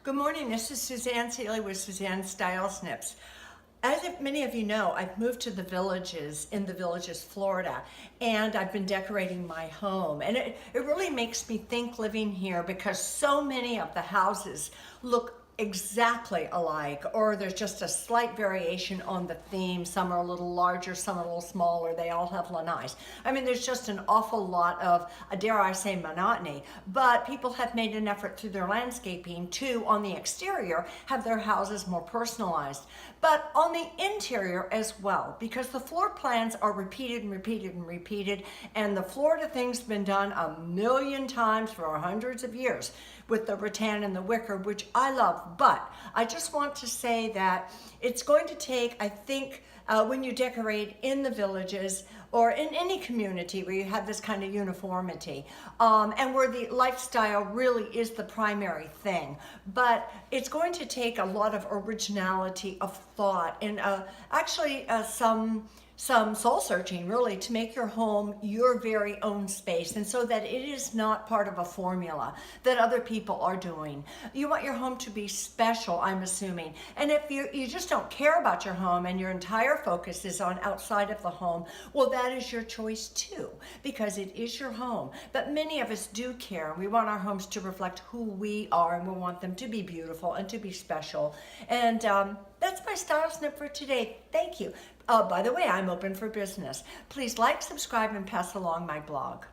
Good morning, this is Suzanne Seeley with Suzanne Style Snips. As many of you know, I've moved to the Villages, Florida, and I've been decorating my home. And it really makes me think living here because so many of the houses look exactly alike, or there's just a slight variation on the theme. Some are a little larger, some are a little smaller. They all have lanais. I mean, there's just an awful lot of, dare I say, monotony, but people have made an effort through their landscaping to, on the exterior, have their houses more personalized, but on the interior as well, because the floor plans are repeated and repeated and repeated, and the Florida thing's been done a million times for hundreds of years with the rattan and the wicker, which I love. But I just want to say that it's going to take, I think, when you decorate in the Villages or in any community where you have this kind of uniformity, and where the lifestyle really is the primary thing. But it's going to take a lot of originality of thought and actually some soul searching, really, to make your home your very own space, and so that it is not part of a formula that other people are doing. You want your home to be special, I'm assuming. And if you just don't care about your home and your entire focus is on outside of the home, well, that is your choice too, because it is your home. But many of us do care. We want our homes to reflect who we are, and we want them to be beautiful and to be special. And that's my style snip for today. Thank you. By the way, I'm open for business. Please like, subscribe, and pass along my blog.